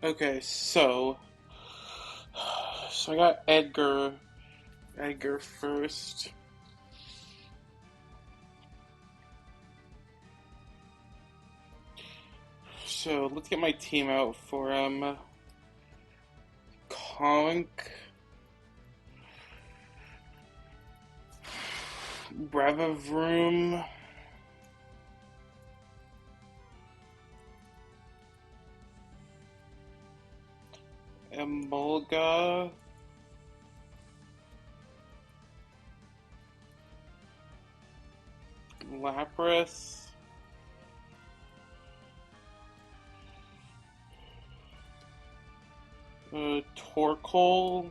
Okay, so I got Edgar first. So let's get my team out for Conk, Bravavroom, Emolga, Lapras, Torkoal,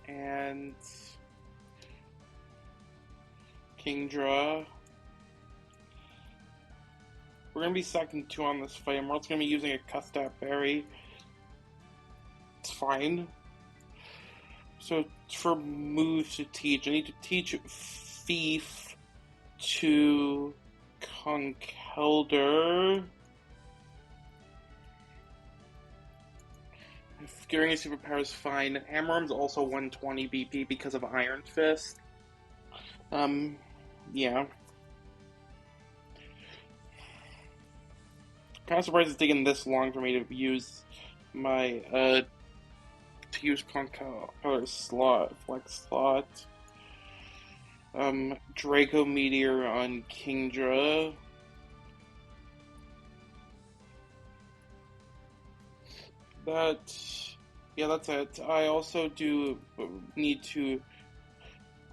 and Kingdra. We're gonna be second two on this fight, and we're also gonna be using a Custap Berry. It's fine. So for moves to teach, I need to teach Thief to Conkeldurr. Gearing a superpower is fine. Hammerarm's also 120 BP because of Iron Fist. Yeah. Kind of surprised it's taken this long for me to use my Conkeldurr slot, flex slot. Draco Meteor on Kingdra. That's it. I also do need to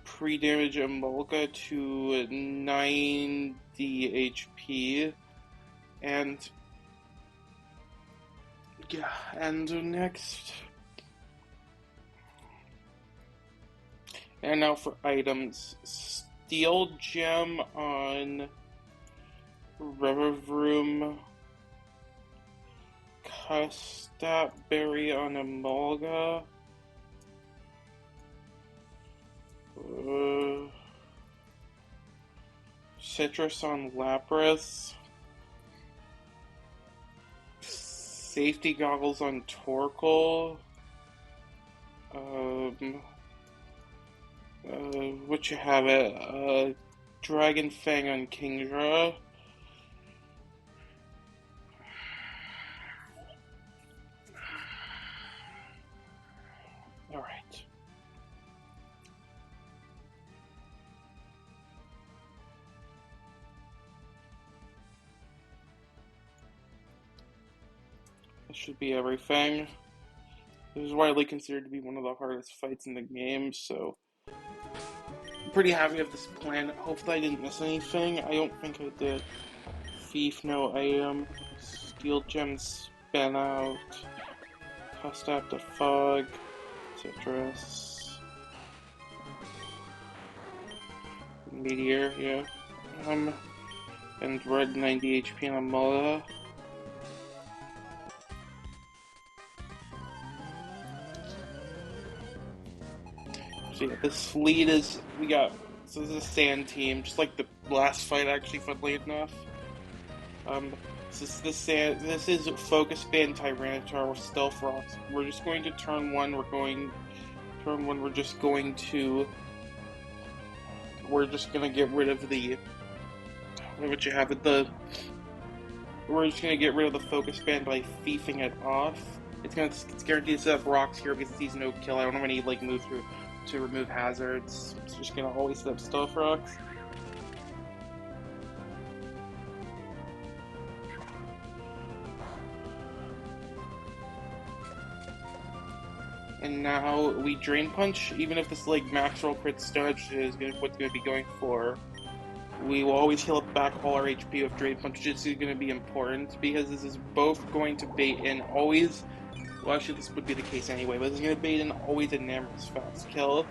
pre-damage Emolga to 90 HP, and yeah, and next. And now for items. Steel Gem on Riverroom. Custap Berry on Emolga. Citrus on Lapras. Safety Goggles on Torkoal. What you have it? Dragon Fang on Kingdra. Alright. That should be everything. This is widely considered to be one of the hardest fights in the game, so I'm pretty happy with this plan. Hopefully I didn't miss anything. I don't think I did. Thief, no item. Steel Gem Spin Out. Custap the Fog. Citrus. Meteor, yeah. And red 90 HP on Mola. So yeah, this lead is, so this is a sand team, just like the last fight actually, funnily enough. This is Focus Band Tyranitar with Stealth Rocks. We're just going to turn one, we're just gonna get rid of the, what you have, we're just gonna get rid of the Focus Band by thiefing it off. It's guaranteed to have rocks here because it sees no kill. I don't have any, like, move through to remove hazards. It's just gonna always set up Stealth Rocks. And now we Drain Punch, even if this like max roll crit stretch is what's going to be going for. We will always heal back all our HP with Drain Punch, which is going to be important because this is both going to bait in always. Well, actually, this would be the case anyway, but this is going to bait in always a Namorous fast kill.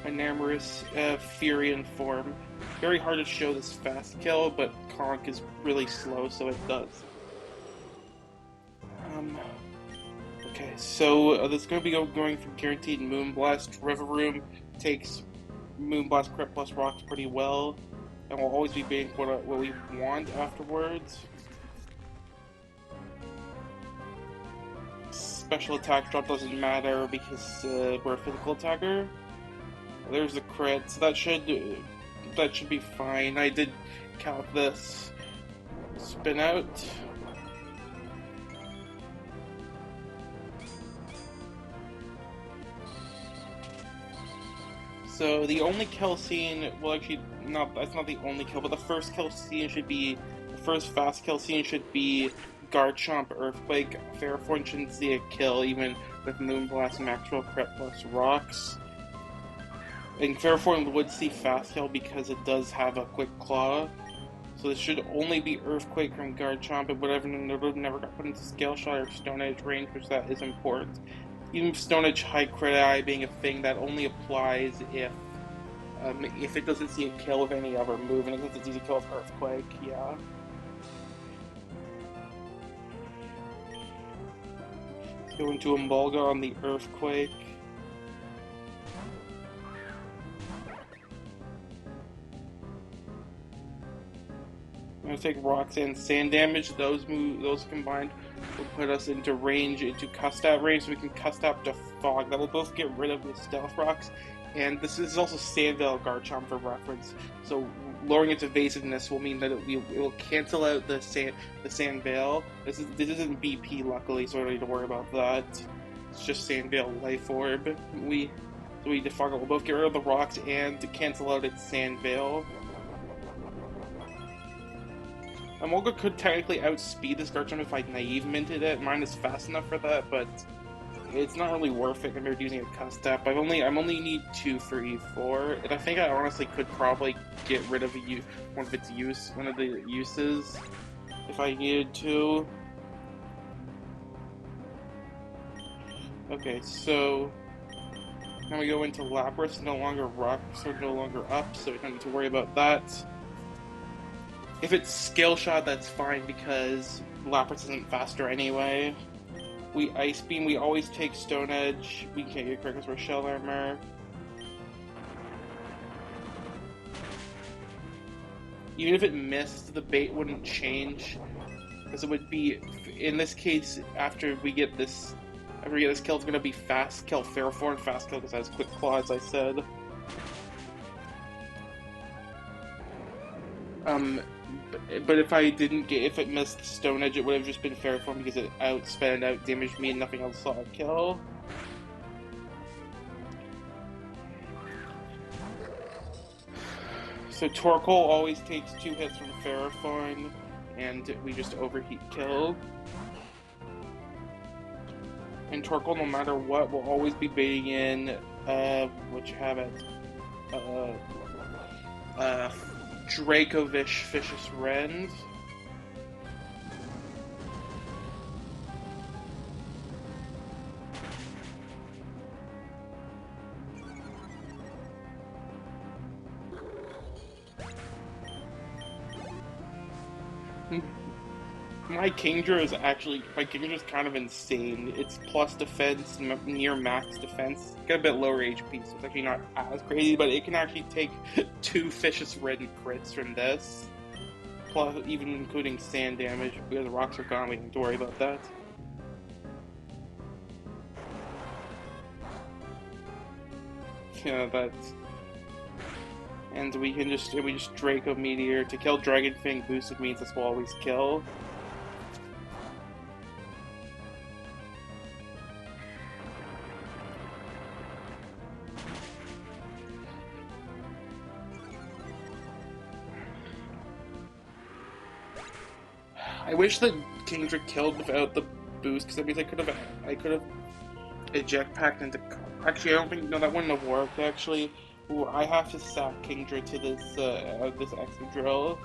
A Namorous Furion form. Very hard to show this fast kill, but Conk is really slow, so it does. Okay, so this is going to be going for guaranteed Moonblast. Riverroom takes Moonblast Crit plus Rocks pretty well, and we'll always be baiting what we want afterwards. special attack drop doesn't matter because we're a physical attacker. There's the crit, so that should be fine. I did count this. Spin out. So the only kill scene, well actually, that's not the only kill, but the first kill scene should be, the first fast kill scene should be Garchomp Earthquake. Fairforn shouldn't see a kill, even with Moonblast, Maxwell, Crit plus Rocks. And Fairforn would see fast kill because it does have a quick claw. So this should only be Earthquake from Garchomp, but whatever never got put into Scale Shot or Stone Edge range, which that is important. Even Stone Edge High Crit Eye being a thing that only applies if it doesn't see a kill with any other move, and it doesn't see a kill with Earthquake, yeah. Let's go into Emolga on the Earthquake. I'm going to take Rocks and Sand Damage. Those combined will put us into range, into Custap range, so we can Custap to Fog. That will both get rid of the Stealth Rocks. And this is also Sandveil Garchomp for reference. So lowering its evasiveness will mean that it will cancel out the Sandveil. This isn't BP, luckily, so I don't need to worry about that. It's just Sandveil Life Orb. We defog it. We'll both get rid of the Rocks and cancel out its Sandveil. Emolga could technically outspeed this Garchomp if I naive minted it. Mine is fast enough for that, but it's not really worth it compared to using a Custap. I only need 2 for E4, and I think I honestly could probably get rid of one of the uses if I needed to. Okay, so now we go into Lapras. No longer Rocks, so no longer up, so we don't need to worry about that. If it's Scale Shot, that's fine because Lapras isn't faster anyway. We Ice Beam, we always take Stone Edge. We can't get crit because we're Shell Armor. Even if it missed, the bait wouldn't change. Because it would be, in this case, after we get this kill, it's going to be Fast Kill Fairforn. Fast Kill because it has Quick Claw, as I said. But if it missed Stone Edge, it would have just been Fairform because it outsped and outdamaged me and nothing else saw a kill. So Torkoal always takes 2 hits from Fairform, and we just overheat kill. And Torkoal, no matter what, will always be baiting in, what you have it, Dracovish Vicious Rend. My Kingdra is kind of insane. It's plus defense, near max defense. It's got a bit lower HP, so it's actually not as crazy, but it can actually take 2 Vicious Rend crits from this. Plus, even including sand damage. Because the rocks are gone, we don't have to worry about that. Yeah, that's... And we just Draco Meteor. To kill Dragon Fang boosted means this will always kill. I wish that Kingdra killed without the boost, because that means I could have eject packed into. Actually, I don't think that wouldn't have worked. Actually, ooh, I have to sack Kingdra to this Excadrill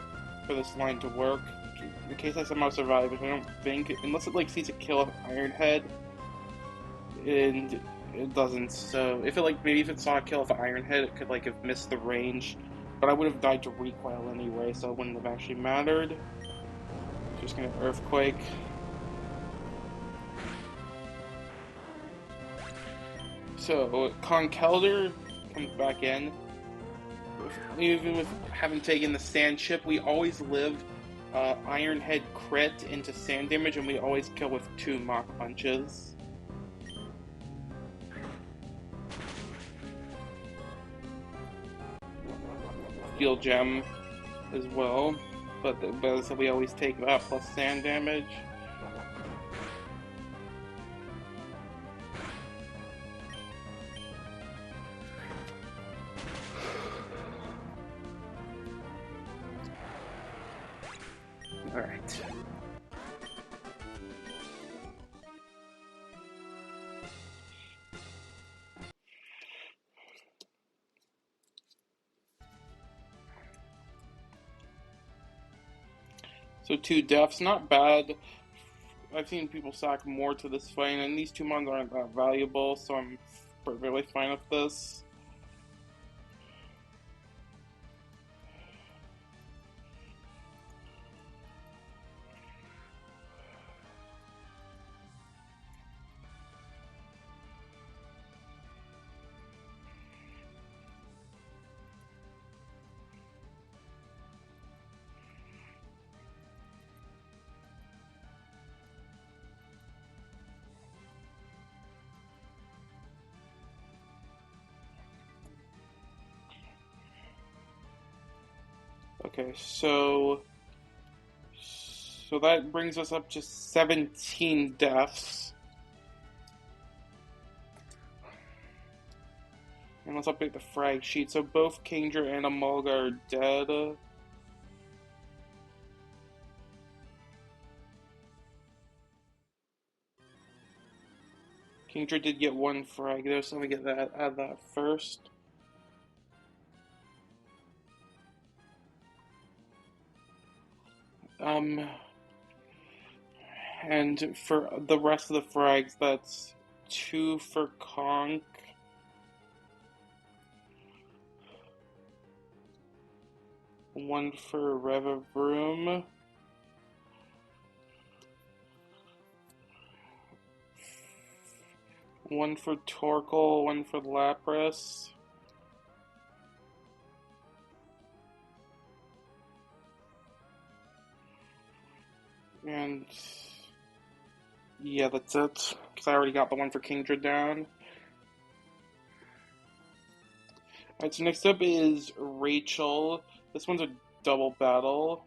for this line to work, in case I somehow survive. Which I don't think, unless it sees a kill of Iron Head, and it doesn't. So if it saw a kill of Iron Head, it could have missed the range. But I would have died to recoil anyway, so it wouldn't have actually mattered. Just gonna Earthquake. So Conkeldurr comes back in. Even with having taken the Sand Chip, we always live Iron Head crit into sand damage, and we always kill with 2 Mach Punches. Steel Gem as well. But so we always take that plus sand damage. Alright. So 2 deaths, not bad. I've seen people sack more to this fight, and these 2 mons aren't that valuable, so I'm really fine with this. Okay, so that brings us up to 17 deaths. And let's update the frag sheet. So both Kingdra and Amalga are dead. Kingdra did get 1 frag though, so let me add that first. And for the rest of the frags, that's 2 for Conk. One for Revavroom. One for Torkoal, 1 for Lapras. And yeah, that's it. Because I already got the 1 for Kingdra down. Alright, so next up is Rachel. This one's a double battle.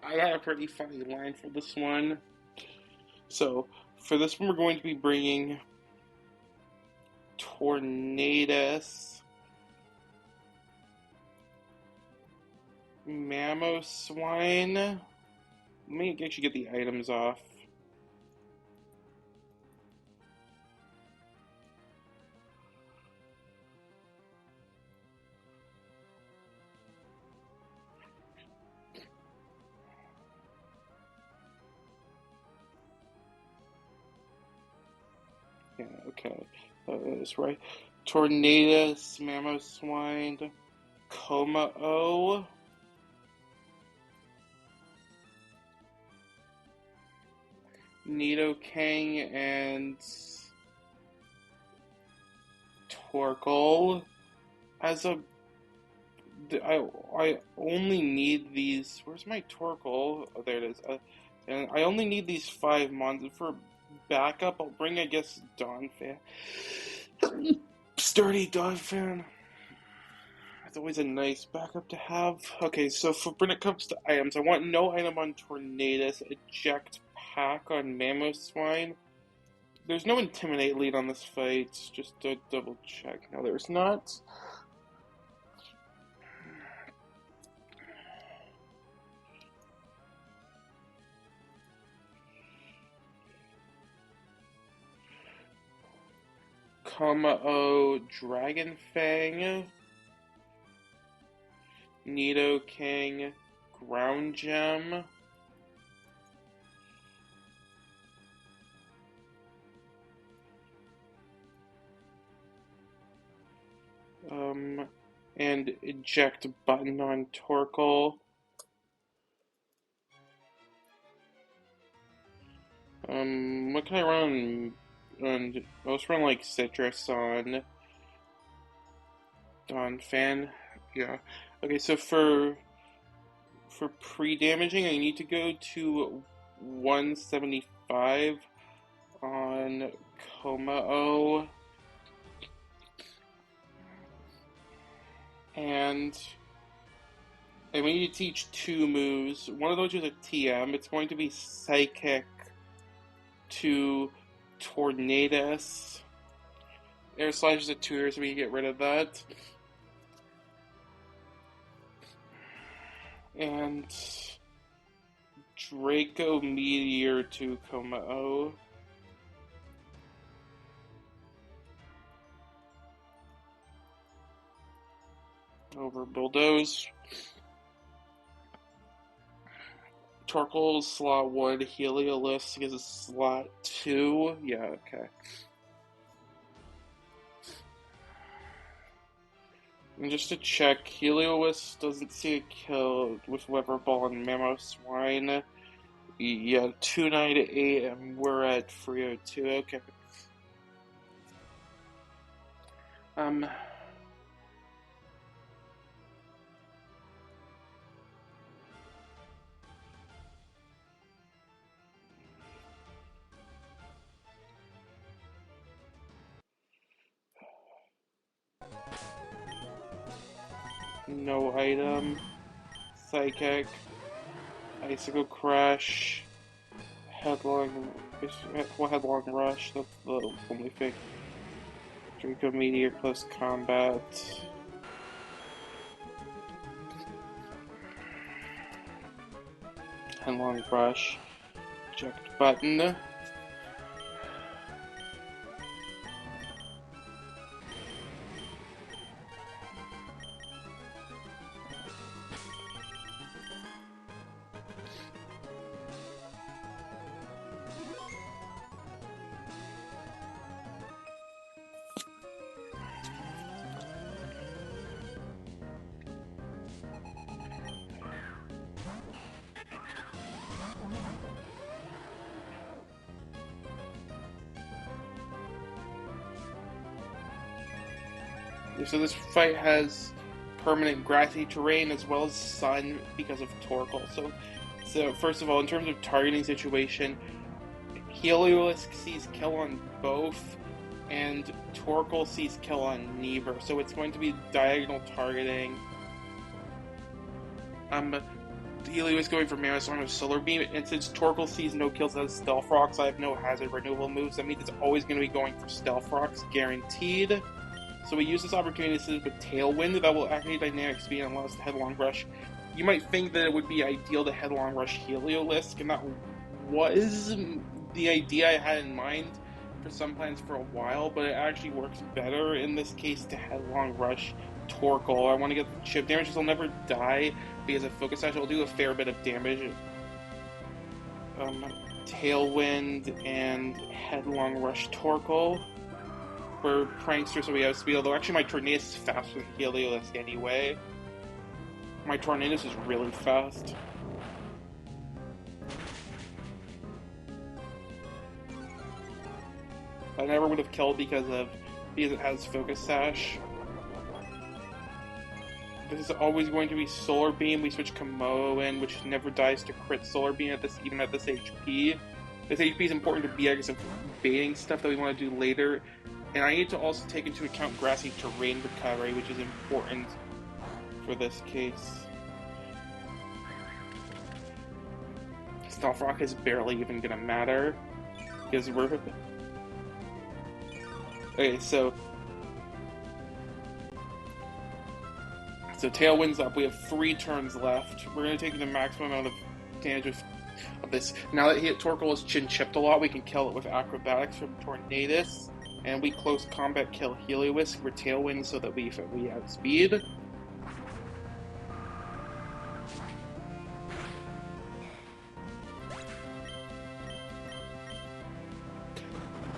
I had a pretty funny line for this one. So, for this one, we're going to be bringing Tornadus, Mamoswine. Let me actually get the items off. Yeah, okay. That's right. Tornadus, Mamoswine, Komao, Nidoking, and Torkoal. As a I only need these. Where's my Torkoal? Oh, there it is. And I only need these 5 mons. And for backup, I'll bring, I guess, Donphan. Sturdy Donphan. It's always a nice backup to have. Okay, so when it comes to items, I want no item on Tornadus, eject pack on Mamoswine. There's no Intimidate lead on this fight, just to double check. No, there's not. Komao, Dragon Fang, Nidoking, Ground Gem, and eject button on Torkoal. What can I run? And let's run like Citrus on Donphan. Yeah. Okay, so for pre-damaging, I need to go to 175 on Komao. And we need to teach 2 moves. One of those is a TM. It's going to be Psychic to Tornadus. Air Slash is a tutor, so we can get rid of that. And Draco Meteor to Komao. Over Bulldoze. Torkoal slot 1, Heliolisk is a slot 2. Yeah, okay. And just to check, Heliolisk doesn't see a kill with Weather Ball and Mamoswine. Yeah, 298, and we're at 302. Okay. No item. Psychic. Icicle Crash. Headlong Rush. That's the only thing. Draco Meteor plus combat. Headlong Rush. Eject button. So this fight has permanent grassy terrain as well as sun because of Torkoal. So first of all, in terms of targeting situation, Heliolisk sees kill on both, and Torkoal sees kill on neither. So it's going to be diagonal targeting. Heliolisk going for Mamoswine with Solar Beam, and since Torkoal sees no kills as Stealth Rocks, I have no hazard removal moves. That means it's always going to be going for Stealth Rocks, guaranteed. So we use this opportunity to sit with Tailwind that will activate Dynamic Speed and allow us to Headlong Rush. You might think that it would be ideal to Headlong Rush Heliolisk, and that was the idea I had in mind for some plans for a while, but it actually works better in this case to Headlong Rush Torkoal. I want to get the chip damage because I'll never die because of Focus Sash. I'll do a fair bit of damage. Tailwind and Headlong Rush Torkoal. We're pranksters, so we have speed, although actually my Tornadus is faster than Heliolisk anyway. My Tornadus is really fast. I never would have killed because it has Focus Sash. This is always going to be Solar Beam. We switch Komao in, which never dies to crit Solar Beam at this, even at this HP. This HP is important to be because of baiting stuff that we want to do later. And I need to also take into account grassy terrain recovery, which is important for this case. Stealth Rock is barely even gonna matter because we're... Okay, so Tailwind's up. We have 3 turns left. We're gonna take the maximum amount of damage of this. Now that Torkoal is chin-chipped a lot, we can kill it with Acrobatics from Tornadus. And we close combat kill Heliolisk for Tailwind so that we outspeed.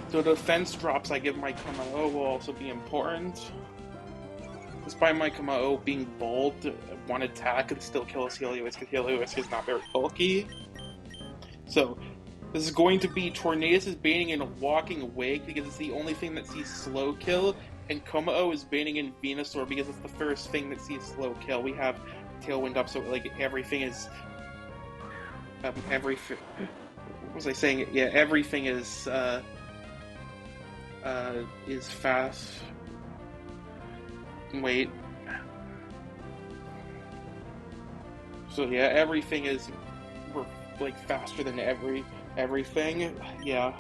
So the defense drops I give my Komao will also be important. Despite my Komao being bold, one attack can still kill us Heliolisk because Heliolisk is not very bulky. So this is going to be Tornadus is baiting in a Walking Wake because it's the only thing that sees slow kill, and Komao is baiting in Venusaur because it's the first thing that sees slow kill. We have Tailwind up, so like everything is everything. What was I saying? Yeah, everything is fast. Wait. So yeah, everything is like faster than everything. Yeah.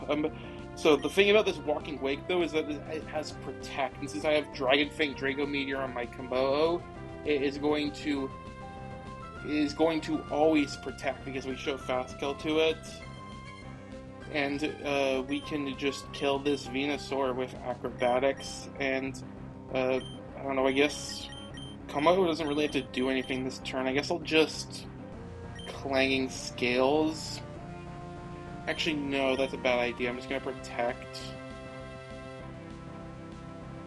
So the thing about this Walking Wake though is that it has Protect, and since I have Dragon Fang Draco Meteor on my Komodo, it is going to always Protect because we show Fast Kill to it, and we can just kill this Venusaur with Acrobatics, and I don't know. I guess Komodo doesn't really have to do anything this turn. I guess I'll just Clanging Scales. Actually, no, that's a bad idea. I'm just gonna Protect.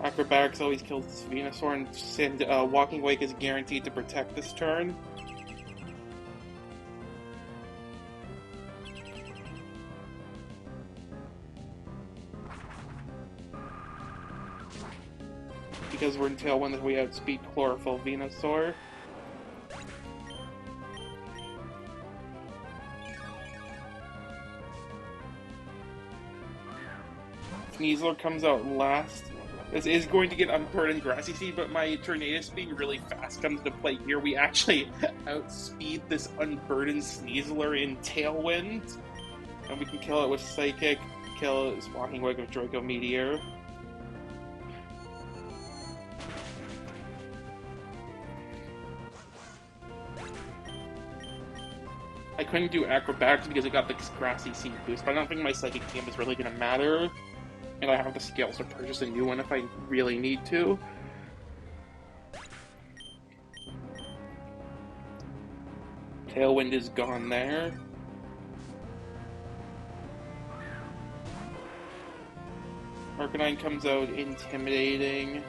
Acrobatics always kills this Venusaur, and Walking Wake is guaranteed to Protect this turn. Because we're in Tailwind, we outspeed Chlorophyll Venusaur. Sneasler comes out last. This is going to get Unburdened Grassy Seed, but my Tornadus being really fast comes into play here. We actually outspeed this Unburdened Sneasler in Tailwind, and we can kill it with Psychic, kill its Walking Wake with Draco Meteor. I couldn't do Acrobatics because it got the Grassy Seed boost, but I don't think my Psychic team is really going to matter. And I have the scales to purchase a new one if I really need to. Tailwind is gone there. Arcanine comes out intimidating.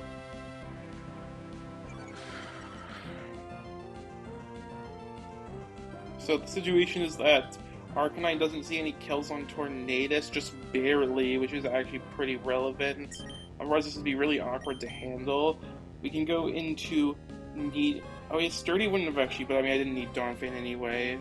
So the situation is that Arcanine doesn't see any kills on Tornadus, just barely, which is actually pretty relevant. Otherwise this would be really awkward to handle. We can go into need... Oh yeah, Sturdy wouldn't have actually, but I mean I didn't need Donphan anyway.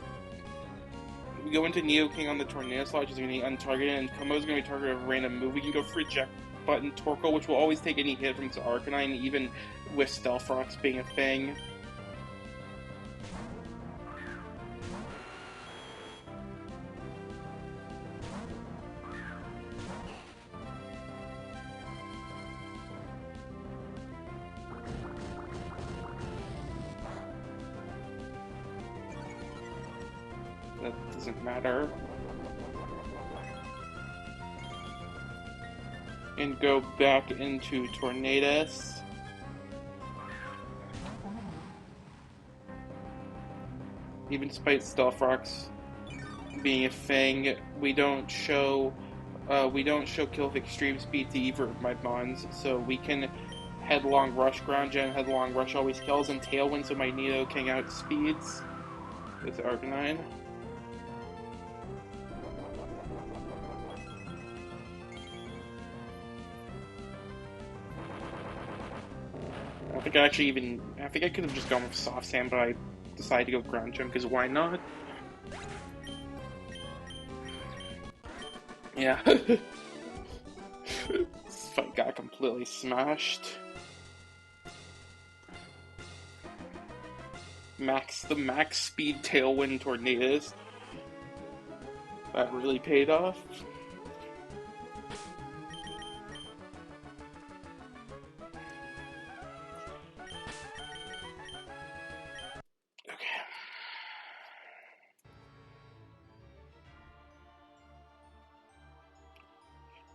We go into Nidoking on the Tornado slot, which is going to be untargeted, and Komodo's going to be targeted with a random move. We can go for Eject Button Torkoal, which will always take any hit from its Arcanine, even with Stealth Rocks being a thing. That doesn't matter. And go back into Tornadus. Even despite Stealth Rocks being a thing, we don't show Kill with Extreme Speed to either of my bonds, so we can Headlong Rush, Ground Gen, Headlong Rush always kills, and Tailwind, so my Nidoking outspeeds with Arcanine. I think I could have just gone with Soft Sand, but I decided to go Ground Gem because why not? Yeah. This fight got completely smashed. The max speed Tailwind Tornadus. That really paid off.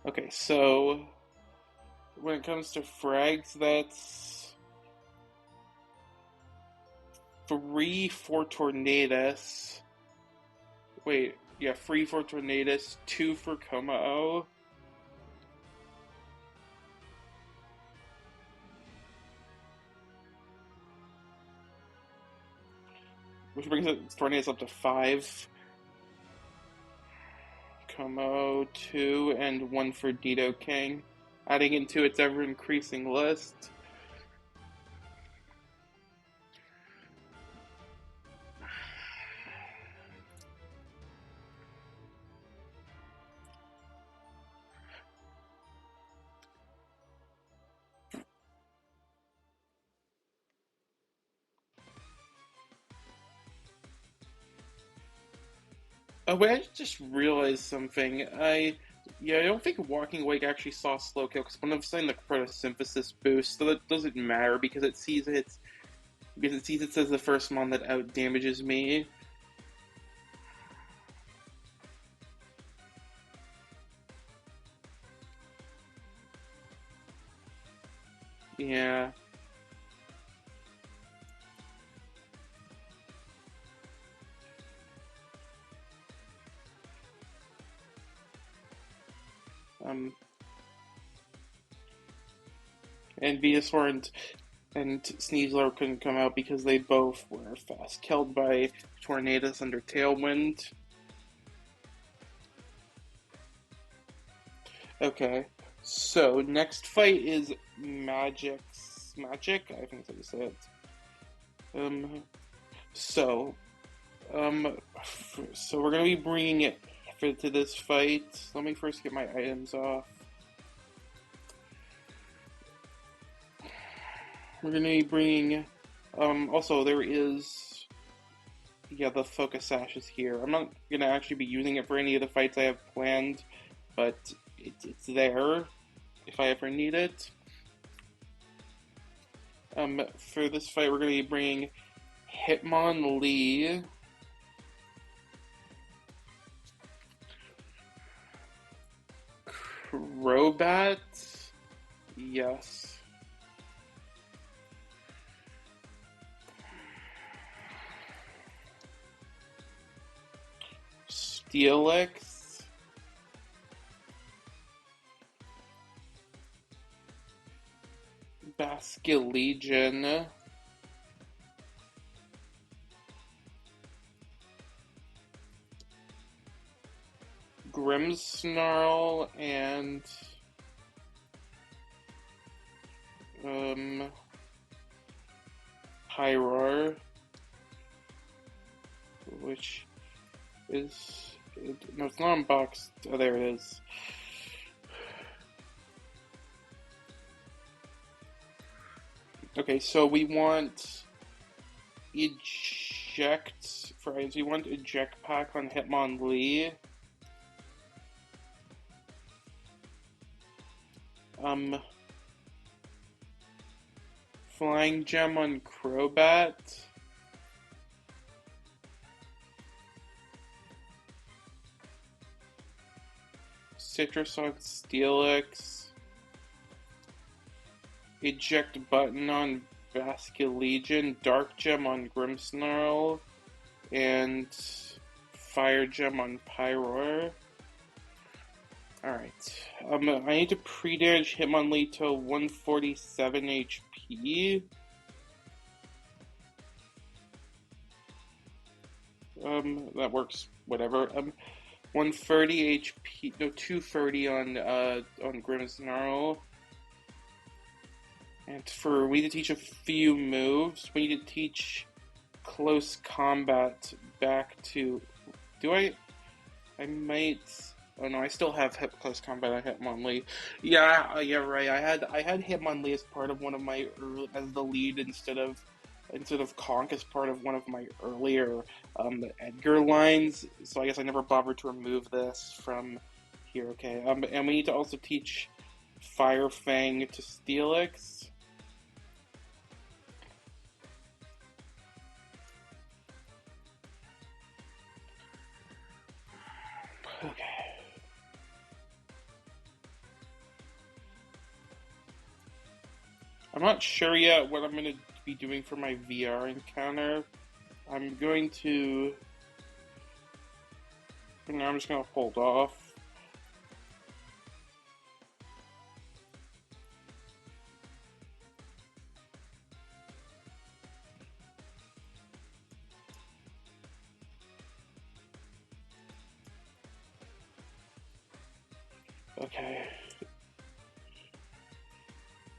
Okay, so when it comes to frags, that's 3 for Tornadus. Wait, yeah, 3 for Tornadus, 2 for Komao. Which brings Tornadus up to 5. Como 2 and 1 for Nidoking, adding into its ever-increasing list. Oh, wait, I just realized something. Yeah, I don't think Walking Awake actually saw slow kill because when I'm saying the photosynthesis boost, so that doesn't matter because it sees it says the first mon that out damages me. Yeah. Um, and Venusaur and Sneasler couldn't come out because they both were fast killed by tornadoes under Tailwind. Okay, so next fight is Magic. I think that's how you say it. Um, so um, so we're gonna be bringing it to this fight. Let me first get my items off. We're gonna be bringing. Also, there is. Yeah, the Focus Sash is here. I'm not gonna actually be using it for any of the fights I have planned, but it's there if I ever need it. For this fight, we're gonna be bringing Hitmonlee, Crobat, yes, Steelix, Basculegion, Grimmsnarl, and um, Pyroar, which is no, it's not unboxed. Oh, there it is. Okay, so we want eject for items. We want eject pack on Hitmonlee. Um, Flying Gem on Crobat. Citrus on Steelix. Eject button on Basculegion. Dark Gem on Grimmsnarl. And Fire Gem on Pyroar. Alright. I need to pre-damage Hitmonlee to 147 HP. That works. Whatever. 130 HP. No, 230 on Grimmsnarl. And we need to teach a few moves. We need to teach close combat back to. Do I? I might. Oh no, I still have close combat on Hitmonlee. Yeah, yeah, right. I had Hitmonlee as part of one of my as the lead instead of Conk as part of one of my earlier Edgar lines. So I guess I never bothered to remove this from here. Okay. And we need to also teach Fire Fang to Steelix. Okay. I'm not sure yet what I'm going to be doing for my VR encounter. I'm going to. No, I'm just going to hold off. Okay.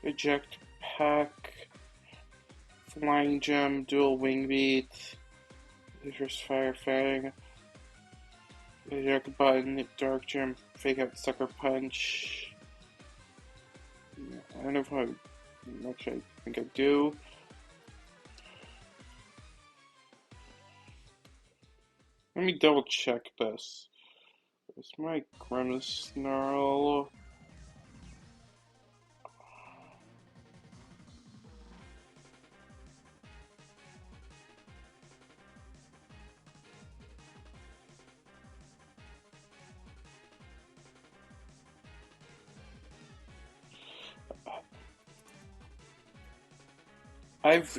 Eject pack. Flying Gem, Dual Wing Beat. Dangerous Fire Fang. Eject button, Dark Gem, Fake Out Sucker Punch. I don't know if I. Actually, I think I do. Let me double check this. Where's my Grimace Snarl?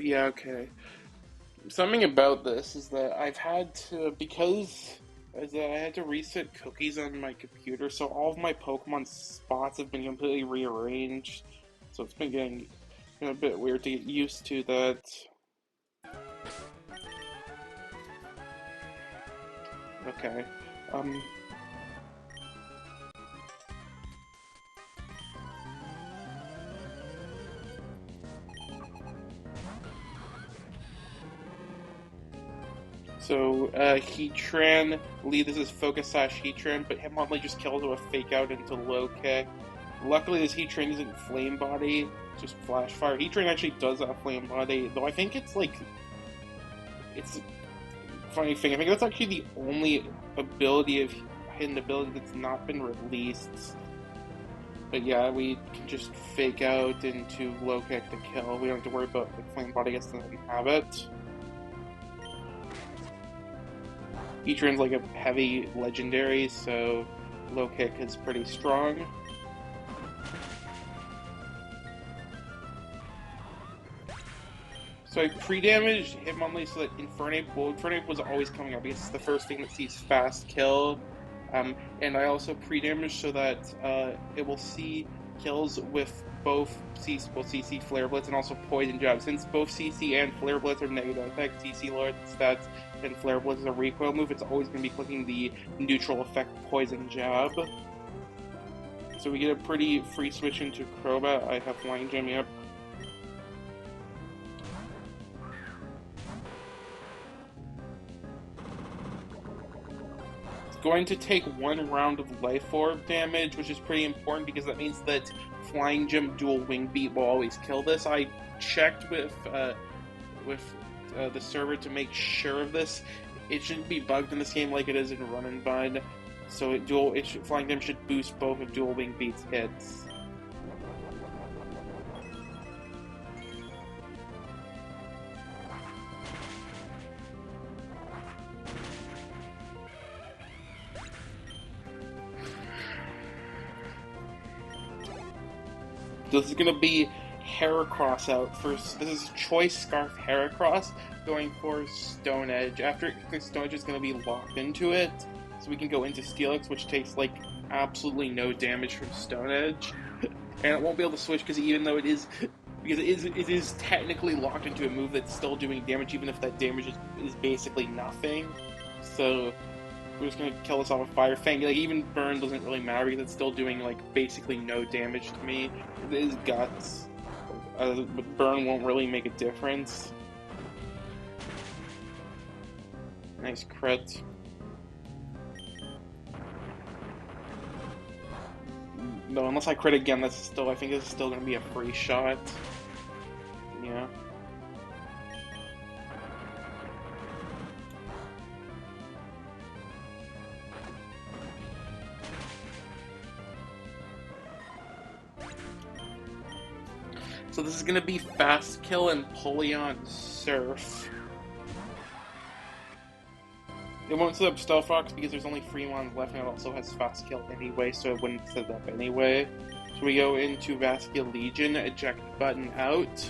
Yeah, okay. Something about this is that I've had to, because as I had to reset cookies on my computer, so all of my Pokemon spots have been completely rearranged. So it's been getting a bit weird to get used to that. Okay. Um, Heatran, Lee, this is Focus Sash Heatran, but Hitmonlee just kills with a Fake Out into Low Kick. Luckily, this Heatran isn't Flame Body, just Flash Fire. Heatran actually does have Flame Body, though I think it's like. It's a funny thing, I think that's actually the only hidden ability that's not been released. But yeah, we can just Fake Out into Low Kick to kill. We don't have to worry about like, Flame Body, I guess, doesn't have it. Heatran's like a heavy legendary, so low kick is pretty strong. So I pre-damaged Hitmonlee so that Infernape was always coming up because it's the first thing that sees fast kill. And I also pre-damaged so that it will see kills with both CC Flare Blitz and also Poison Jab. Since both CC and Flare Blitz are negative effect, CC lowers stats and Flare Blitz is a recoil move, it's always going to be clicking the neutral effect Poison Jab. So we get a pretty free switch into Crobat. I have Flying Gem, yep. Going to take one round of Life Orb damage, which is pretty important because that means that Flying Gem Dual Wing Beat will always kill this. I checked with the server to make sure of this. It shouldn't be bugged in this game like it is in Run and Bud. So Flying Gem should boost both of Dual Wing Beat's hits. This is going to be Heracross out first. This is Choice Scarf Heracross going for Stone Edge. After Stone Edge is going to be locked into it, so we can go into Steelix, which takes like absolutely no damage from Stone Edge, and it won't be able to switch because even though it is technically locked into a move that's still doing damage, even if that damage is basically nothing. So we're just gonna kill this off with Fire Fang. Like even Burn doesn't really matter because it's still doing like basically no damage to me. It is Guts, but Burn won't really make a difference. Nice crit. No, unless I crit again, I think this is still gonna be a free shot. Yeah. So this is going to be Fast Kill and Polion Surf. It won't set up Stealth Rocks because there's only 3 ones left and it also has Fast Kill anyway, so it wouldn't set it up anyway. So we go into Vascular Legion, eject button out.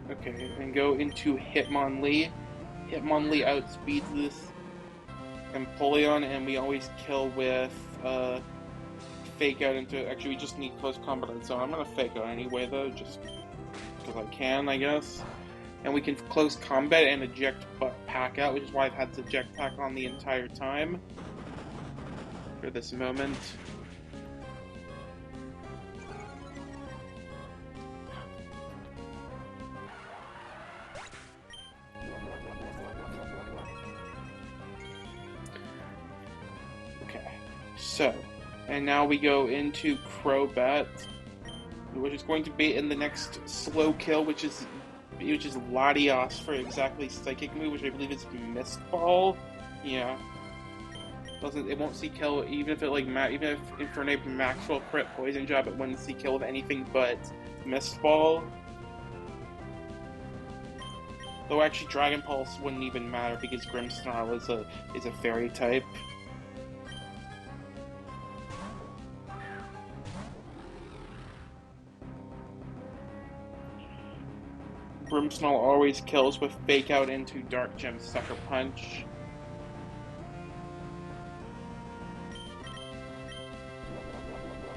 Okay, and go into Hitmonlee. Hitmonlee outspeeds this Empoleon, and we always kill with Fake Out into. Actually, we just need close combat, so I'm gonna Fake Out anyway, though, just because I can, I guess. And we can close combat and eject Pack Out, which is why I've had to eject Pack on the entire time for this moment. So, and now we go into Crobat, which is going to be in the next slow kill, which is Latios for exactly Psychic move, which I believe is Mist Ball. Yeah, it won't see kill even if it even if Infernape Maxwell crit Poison Jab, it wouldn't see kill with anything but Mist Ball. Though actually Dragon Pulse wouldn't even matter because Grimmsnarl is a fairy type. Grimmsnarl always kills with Fake Out into Dark Gem Sucker Punch.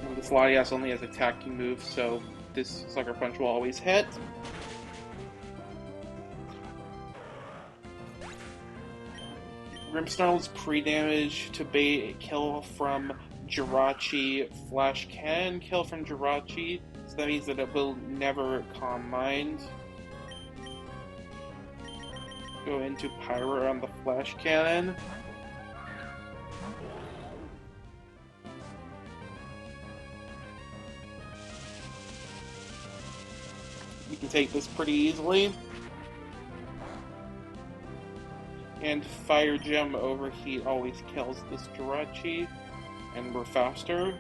And this Latias only has attacking moves, so this Sucker Punch will always hit. Grimmsnarl's pre-damage to bait kill from Jirachi Flash can kill from Jirachi, so that means that it will never Calm Mind. Go into Pyro on the Flash Cannon. You can take this pretty easily. And Fire Gem Overheat always kills this Jirachi, and we're faster.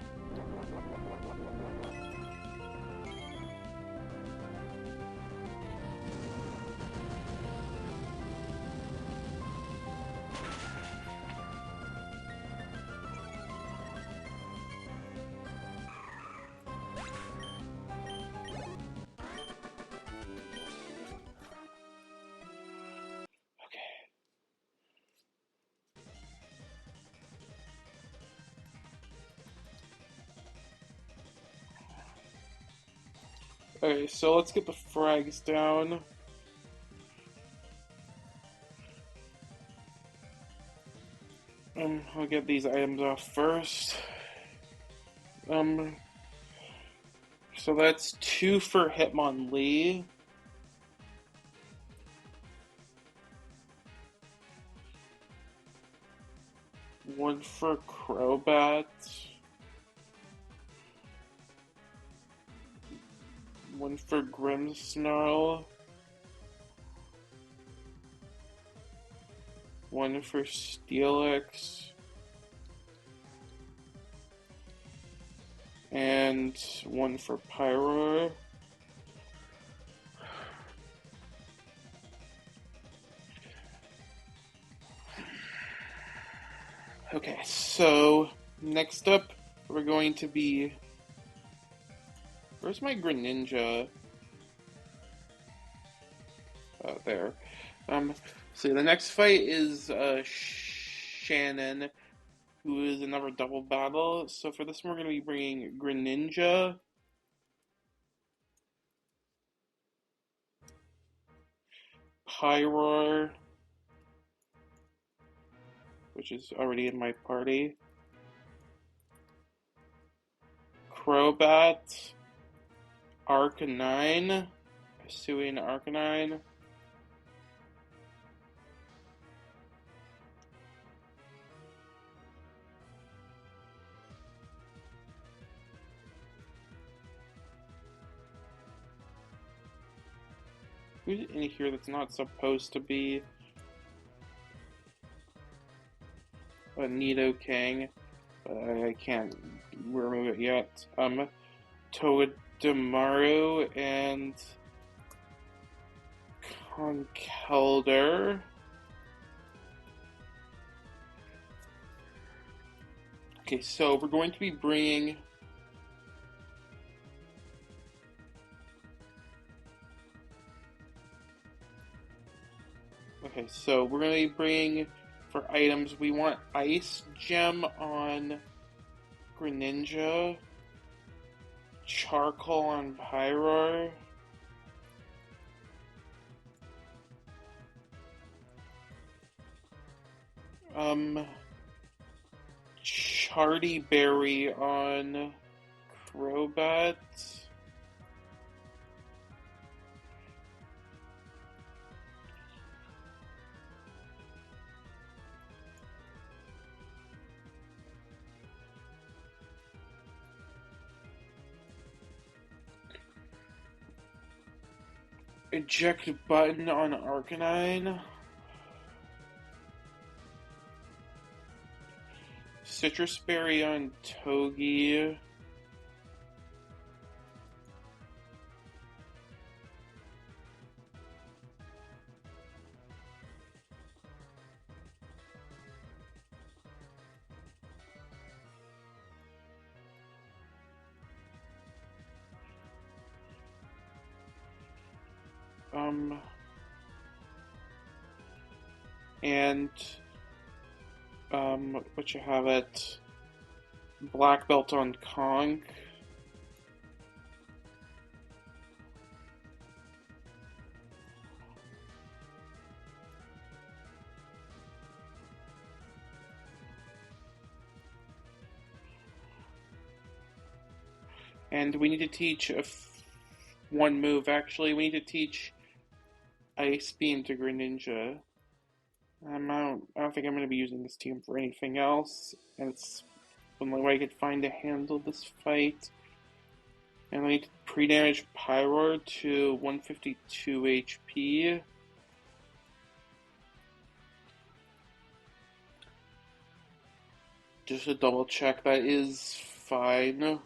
Okay, so let's get the frags down. I'll get these items off first. So that's 2 for Hitmonlee. One for Crobat. One for Grimmsnarl. One for Steelix. And one for Pyro. Okay, so next up we're going to be... Where's my Greninja? Oh, there. So the next fight is Shannon, who is another double battle. So for this one, we're going to be bringing Greninja, Pyroar, which is already in my party, Crobat, Arcanine, pursuing Arcanine, who's in here that's not supposed to be a Nidoking? I can't remove it yet. Togedemaru and Conkeldurr. Okay, so we're going to be bringing for items, we want Ice Gem on Greninja, Charcoal on Pyroar, Chardy Berry on Crobat, Eject button on Arcanine. Citrus Berry on Togi. And what you have it? Black belt on Conk. And we need to teach one move. Actually, we need to teach Ice Beam to Greninja. I don't think I'm going to be using this team for anything else. And it's the only way I could find to handle this fight. And I need to pre-damage Pyroar to 152 HP. Just to double check, that is fine.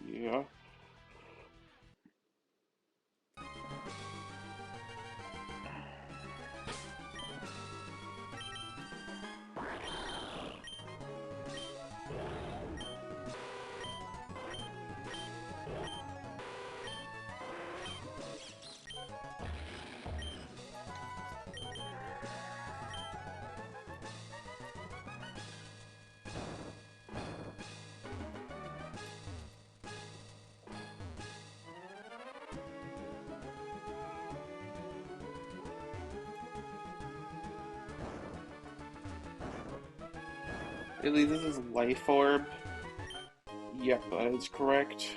Yeah. Really, this is Life Orb? Yep, that is correct.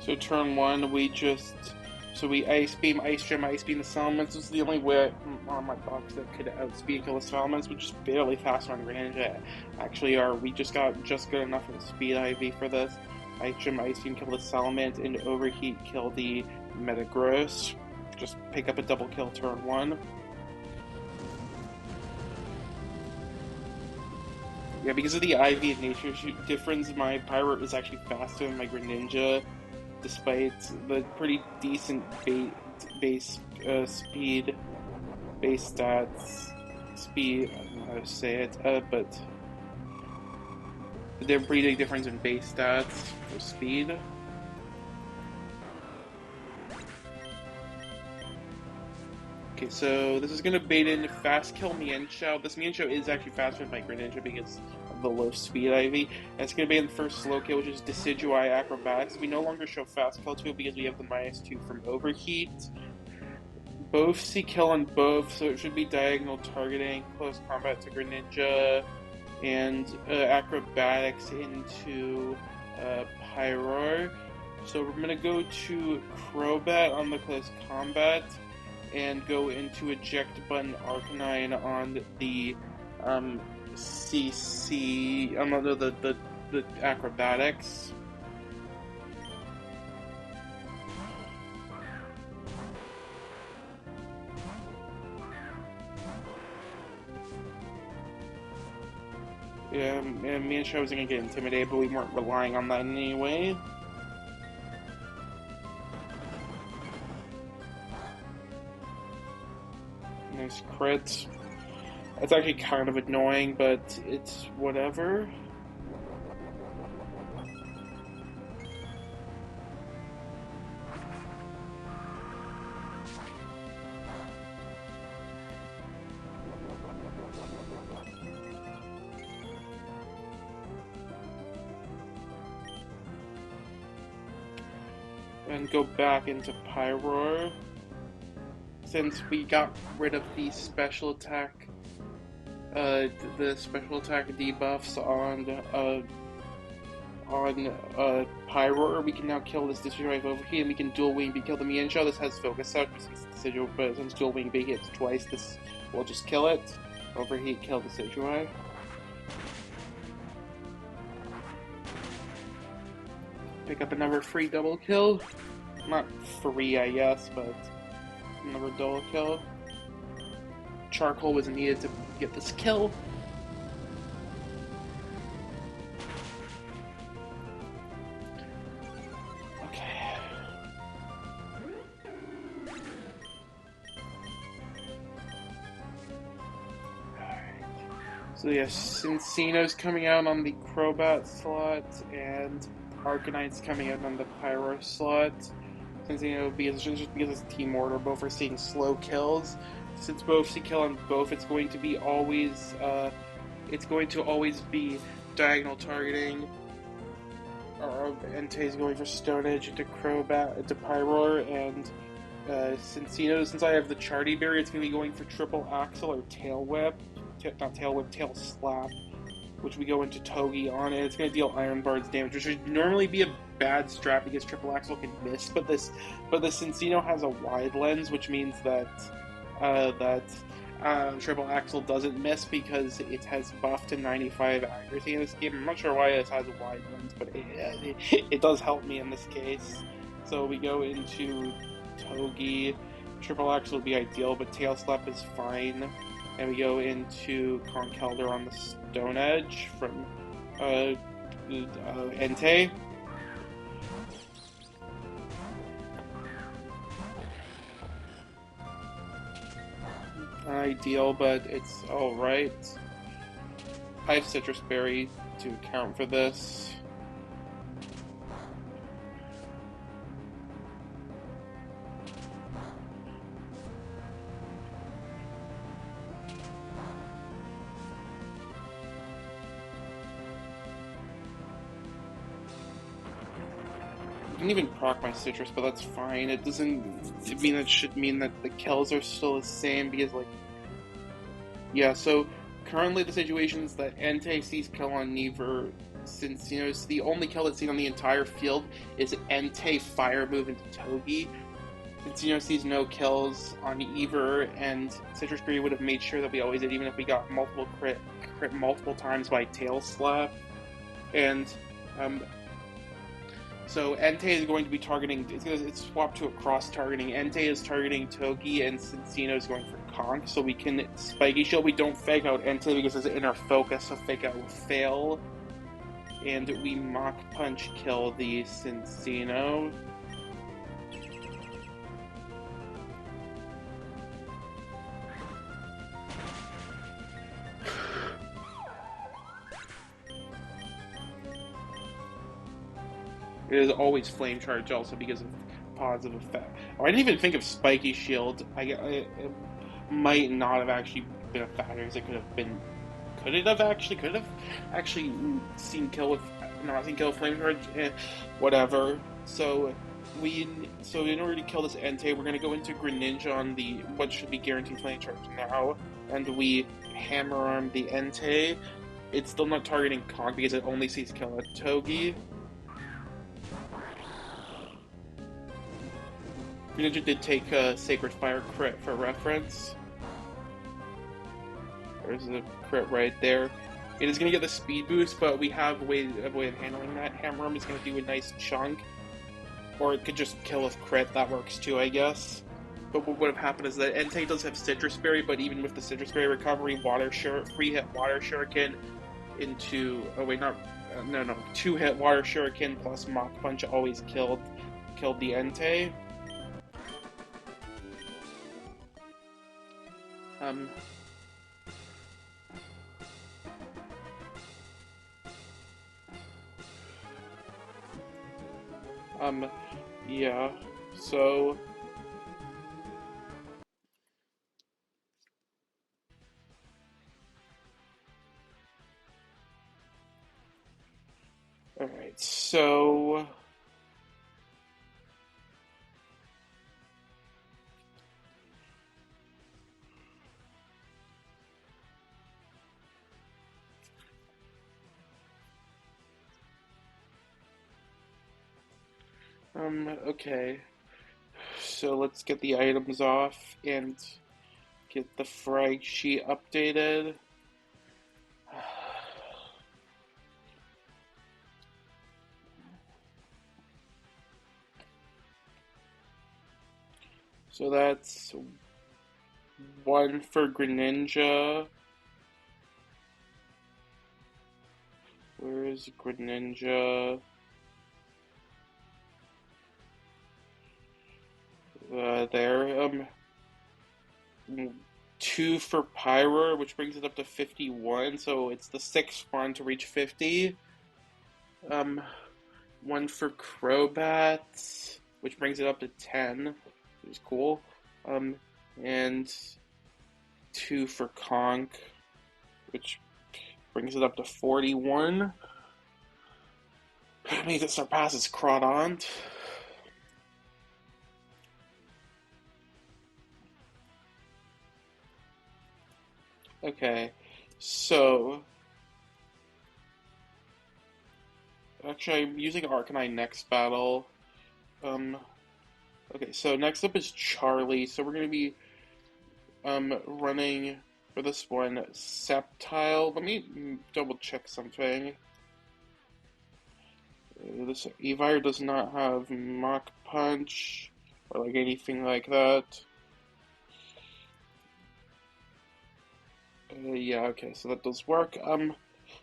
So turn one, we Ice Beam, Ice Gem, Ice Beam the Salamence. This is the only way on my box that could outspeed kill the Salamence, which is barely faster on Greninja. Actually, we just got just good enough of a speed IV for this. Ice Gem, Ice Beam kill the Salamence, and Overheat kill the Metagross. Just pick up a double kill turn one. Yeah, because of the IV nature difference, my Pyroar is actually faster than my Greninja, despite the pretty decent base speed, base stats, speed, I don't know how to say it, but there's a pretty big difference in base stats for speed. Okay, so this is going to bait in Fast Kill Mienshao. This Mienshao is actually faster than my Greninja because of the low speed IV. And it's going to be in the first slow kill, which is Decidueye Acrobatics. We no longer show Fast Kill to it because we have the -2 from Overheat. Both see kill on both, so it should be diagonal targeting, close combat to Greninja, and Acrobatics into Pyroar. So we're going to go to Crobat on the close combat, and go into Eject Button Arcanine on the CC, the Acrobatics. Yeah, and Mienshao was going to get intimidated, but we weren't relying on that anyway. Nice crit. It's actually kind of annoying, but it's whatever. and go back into Pyroar. Since we got rid of the special attack, debuffs on Pyroar, we can now kill this Decidueye over here, and we can dual wing B kill the Mienshao. This has focus out, but since dual wing B hits twice, this will just kill it. Overheat, kill the Decidueye. Pick up another free double kill. Not free, I guess, but another double kill. Charcoal was needed to get this kill. Okay. So yes, Cinccino's coming out on the Crobat slot, and Arcanite's coming out on the Pyro slot. Cinccino, just because it's team order, both are seeing slow kills. Since both see kill on both, it's going to always be diagonal targeting. Entei's going for Stone Edge into Crobat into Pyroar, and Cinccino, since I have the Charty Berry, it's going to be going for triple Axle or Tail Whip. Not Tail Whip, Tail Slap, which we go into Togi on it. It's going to deal Iron Bard's damage, which should normally be a bad strat because Triple Axle can miss, but the Cinccino has a wide lens, which means that Triple Axle doesn't miss because it has buffed to 95 accuracy in this game. I'm not sure why it has a wide lens, but it does help me in this case. So we go into Togi. Triple Axle would be ideal, but Tail Slap is fine. And we go into Conkeldurr on the Stone Edge from Entei. Ideal, but it's alright. I have Citrus Berry to account for this. I didn't even proc my Citrus, but that's fine. It doesn't mean it should mean that the kills are still the same because, like, yeah. So currently the situation is that Entei sees kill on Neaver. Since the only kill that's seen on the entire field is Entei fire move into Togi. Cinccino sees no kills on Eevee, and Citrus Berry would have made sure that we always did, even if we got multiple crit multiple times by Tail Slap. And so Entei is going to be targeting. It's swapped to a cross targeting. Entei is targeting Togi, and Cinccino is going for Conk. So we can Spiky Shield. We don't fake out Entei because it's inner focus, so fake out will fail. And we Mach Punch kill the Cinccino. It is always Flame Charge also because of positive effect. Oh, I didn't even think of Spiky Shield. It might not have actually been a factor because it could have been. Could it have actually seen kill with not seen kill with Flame Charge? Whatever. So in order to kill this Entei, we're gonna go into Greninja on the what should be guaranteed Flame Charge now, and we Hammer Arm the Entei. It's still not targeting Conk because it only sees kill at Togi. Greninja did take a Sacred Fire crit for reference. There's a crit right there. It is going to get the speed boost, but we have a way of handling that. Hammer Arm is going to do a nice chunk. Or it could just kill with crit, that works too, I guess. But what would have happened is that Entei does have Citrus Berry, but even with the Citrus Berry recovery, free hit Water Shuriken into... Oh wait, no. 2-hit Water Shuriken plus Mach Punch always killed the Entei. Yeah, so... Alright, so... Okay. So let's get the items off and get the frag sheet updated. So that's one for Greninja. Where is Greninja? There. Two for Pyro, which brings it up to 51. So it's the sixth one to reach 50. Um, one for Crobat, which brings it up to 10, which is cool. And two for Conk, which brings it up to 41. That means it surpasses Crawdont. Okay, so actually I'm using Arcanine next battle. Okay, so next up is Charlie. So we're gonna be running for this one Sceptile. Let me double check something. This Evire does not have Mach Punch or like anything like that. Yeah, okay, so that does work.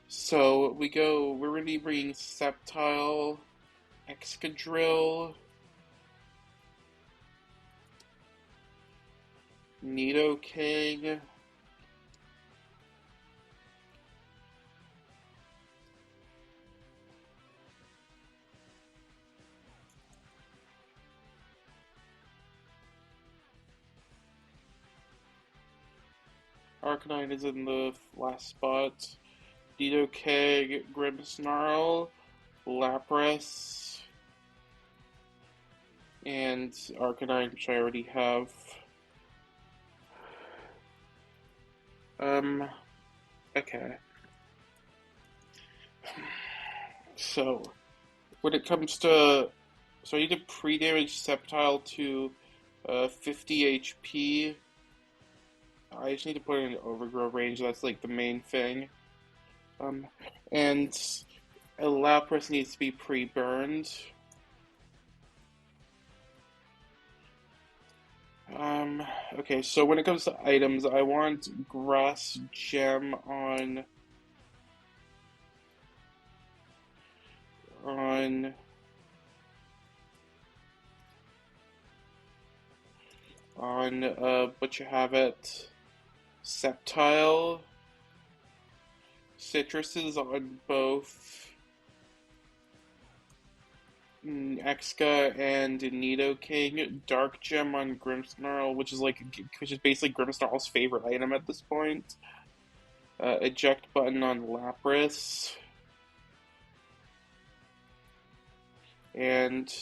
So we're gonna be bringing Sceptile, Excadrill, Nidoking, Arcanine is in the last spot, Nidoking, Grimmsnarl, Lapras, and Arcanine, which I already have. Okay. So, when it comes to... So I need to pre-damage Sceptile to 50 HP. I just need to put it in overgrow range, that's like the main thing. And a Lapras needs to be pre-burned. Okay, so when it comes to items, I want Grass Gem on but you have it, Sceptile, Citruses on both Exca and Nidoking, Dark Gem on Grimmsnarl, which is basically Grimmsnarl's favorite item at this point. Eject button on Lapras, and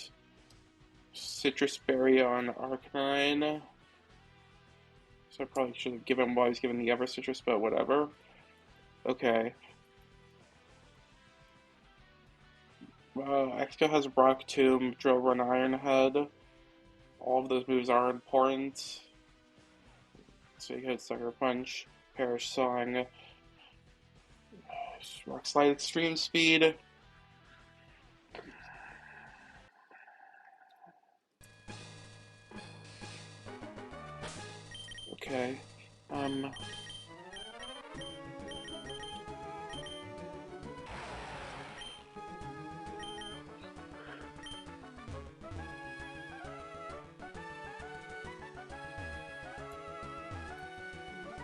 Citrus Berry on Arcanine. So I probably should have given him while I was given the Ever Citrus, but whatever. Okay. Exca has Rock Tomb, Drill Run Iron Head. All of those moves are important. So you get Sucker Punch, Perish Song, Rock Slide Extreme Speed. Okay.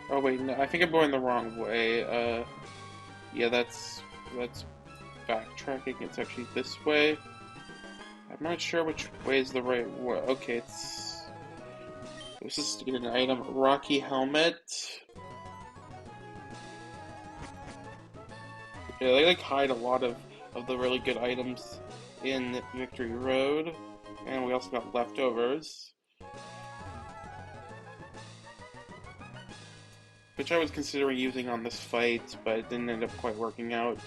Oh wait, no, I think I'm going the wrong way. Yeah, that's backtracking. It's actually this way. I'm not sure which way is the right way. Okay, this is to get an item. Rocky Helmet. Yeah, they like hide a lot of the really good items in Victory Road. And we also got leftovers, which I was considering using on this fight, but it didn't end up quite working out.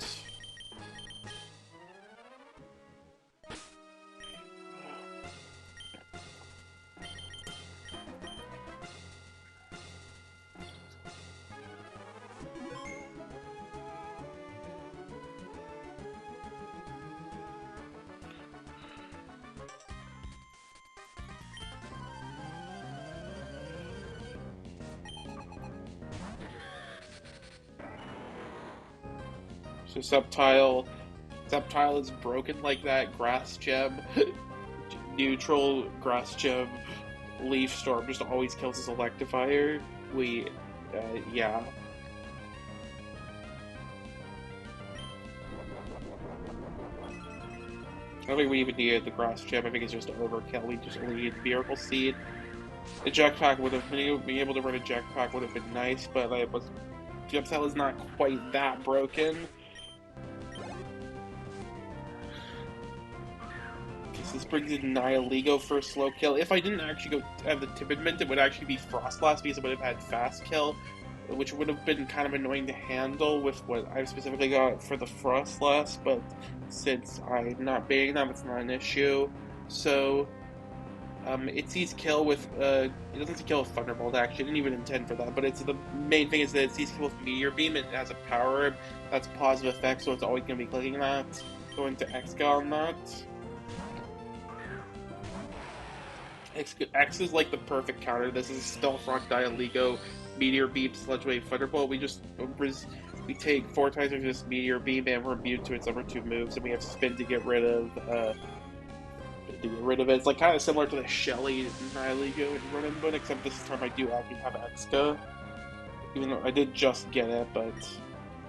So Sceptile is broken like that. Grass Gem, neutral Grass Gem, Leaf Storm just always kills his Electivire. Yeah. I don't think we even needed the Grass Gem. I think it's just overkill. We just only need Miracle Seed. A Jetpack would have being able to run a Jetpack would have been nice, but Sceptile is not quite that broken. This brings in Nihilego for a slow kill. If I didn't actually go have the Timidment, it would actually be Frostlass because it would have had fast kill, which would have been kind of annoying to handle with what I've specifically got for the Frostlass, but since I'm not baiting them, it's not an issue. So, it sees kill with, it doesn't see kill with Thunderbolt actually, I didn't even intend for that, but the main thing is that it sees kill with Meteor Beam, and it has a power herb that's positive effect, so it's always going to be clicking that. Going to X on that. X is like the perfect counter. This is Stealth Rock, Nihilego, Meteor Beam, Sludge Wave, Thunderbolt. We take 4 times of this Meteor Beam and we're immune to its other 2 moves, and we have Spin to get rid of it. It's like kind of similar to the Shelly Nihilego in Run and Bun, except this time I do actually have Exca. Even though I did just get it, but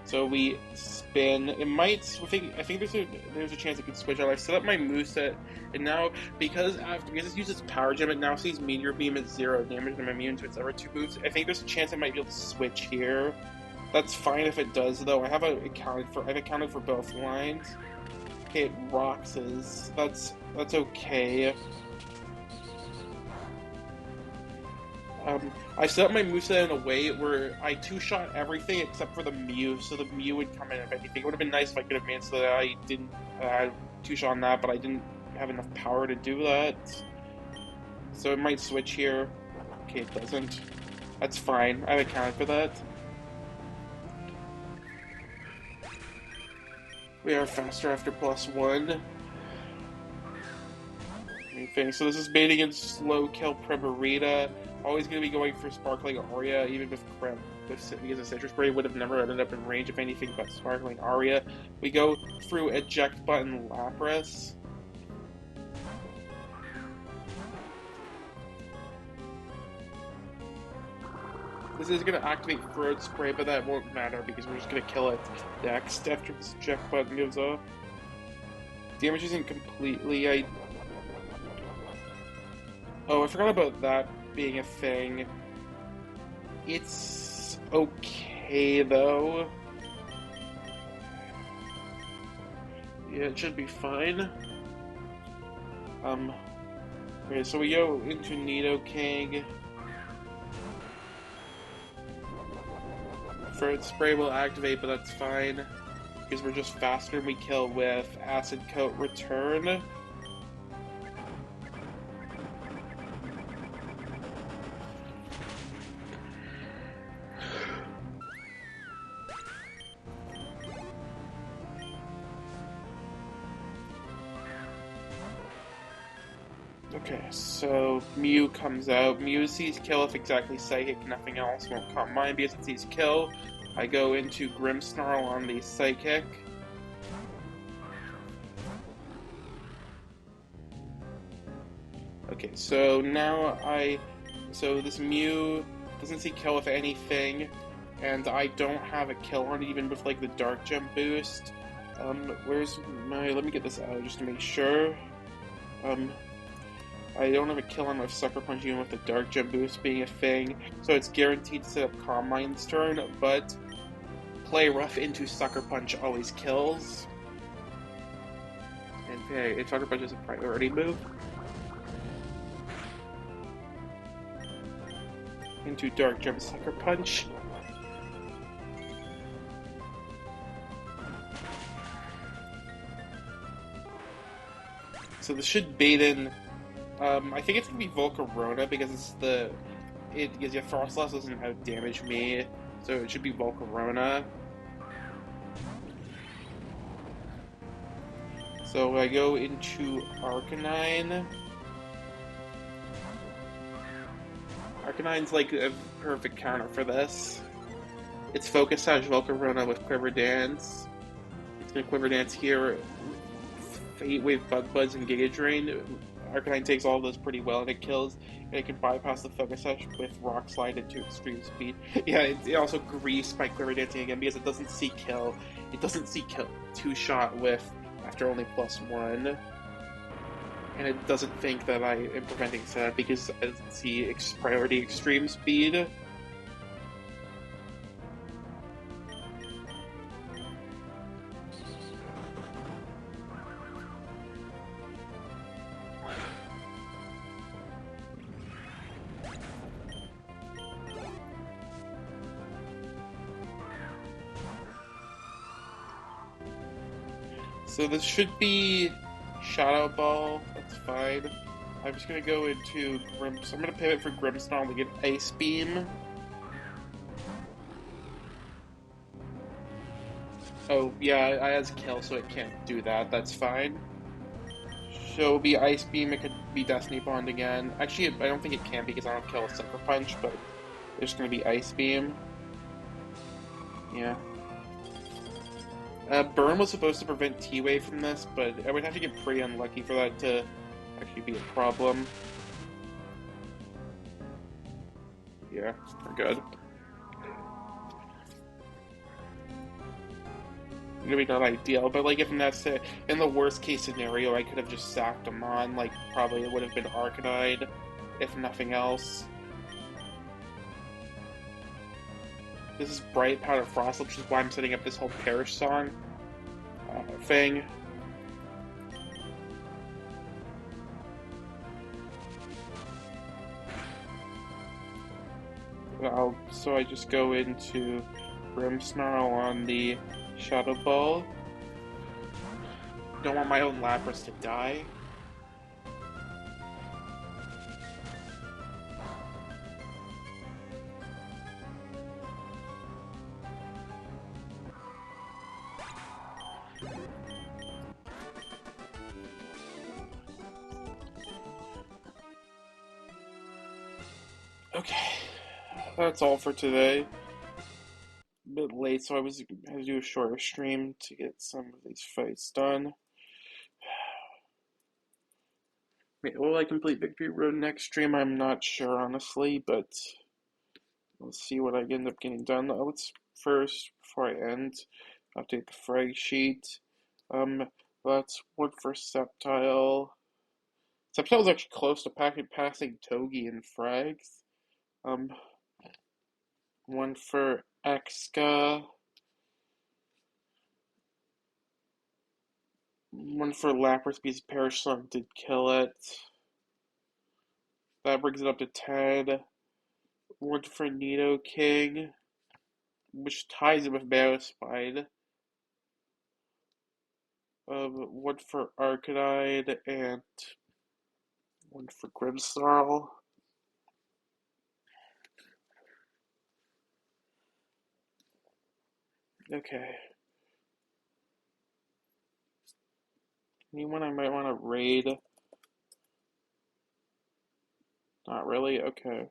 so we spin. It might. I think there's a chance it could switch out. I set up my moveset, and now because it uses Power Gem, it now sees Meteor Beam at 0 damage, and I'm immune to its other 2 moves. I think there's a chance I might be able to switch here. That's fine if it does, though. I've accounted for both lines. Okay, it rocks. That's okay. I set up my moveset in a way where I 2-shot everything except for the Mew, so the Mew would come in if anything. It would have been nice if I could have made so that I didn't 2-shot on that, but I didn't have enough power to do that. So it might switch here. Okay, it doesn't. That's fine. I've accounted for that. We are faster after +1. Anything. So this is baiting in slow kill Primarina. Always going to be going for Sparkling Aria, even with because a Citrus Spray would have never ended up in range of anything but Sparkling Aria. We go through Eject Button Lapras. This is going to activate Throat Spray, but that won't matter because we're just going to kill it next after this Eject Button goes off. Damage isn't completely... Oh, I forgot about that being a thing. It's okay, though. Yeah, it should be fine. Okay, so we go into Nidoking. Throat Spray will activate, but that's fine. Because we're just faster and we kill with Acid Coat Return. Okay, so Mew comes out. Mew sees kill if exactly Psychic, nothing else won't come mine because it sees kill. I go into Grimmsnarl on the Psychic. Okay, so now so this Mew doesn't see kill with anything, and I don't have a kill on it even with like the Dark Gem boost. Let me get this out just to make sure. I don't have a kill on with Sucker Punch even with the Dark Gem boost being a thing, so it's guaranteed to set up Calm Mind's turn, but Play Rough into Sucker Punch always kills. And Sucker Punch is a priority move. Into Dark Gem Sucker Punch. So this should bait in. I think it's gonna be Volcarona because because Frostlass doesn't out-damage me, so it should be Volcarona. So I go into Arcanine. Arcanine's like a perfect counter for this. It's Focus Sash Volcarona with Quiver Dance. Gonna Quiver Dance here. Fate Wave, Bug Buzz, and Giga Drain. Arcanine takes all of those pretty well, and it kills. And it can bypass the Focus Sash with Rock Slide into extreme speed. Yeah, it also greased by Quiver Dancing again because it doesn't see kill. It doesn't see kill. Two-shot with after only +1. And it doesn't think that I am preventing that because it doesn't see priority extreme speed. So this should be Shadow Ball. That's fine. I'm just gonna go into Grims. I'm gonna pivot for Grimmsnarl to get Ice Beam. Oh yeah, I has Kill, so it can't do that. That's fine. So it'll be Ice Beam. It could be Destiny Bond again. Actually, I don't think it can because I don't kill a Sucker Punch. But there's gonna be Ice Beam. Yeah. Burn was supposed to prevent T-Wave from this, but I would have to get pretty unlucky for that to actually be a problem. Yeah, we're good. Maybe not ideal, but like if necessary, in the worst case scenario, I could have just sacked him on. Like probably it would have been Arcanine, if nothing else. This is Bright Powder Frost, which is why I'm setting up this whole Perish Song thing. So I just go into Grimmsnarl on the Shadow Ball. Don't want my own Lapras to die. Okay, that's all for today. A bit late, so I had to do a shorter stream to get some of these fights done. Will I complete Victory Road next stream? I'm not sure, honestly, but let's see what I end up getting done. Let's first, before I end, update the frag sheet. That's one for Sceptile. Sceptile's actually close to passing Togi and frags. One for Exca. One for Lapras because Perish Song did kill it. That brings it up to 10. One for Nidoking, which ties it with Spine. One for Arcanine and one for Grimmsnarl. Okay. Anyone I might want to raid? Not really? Okay.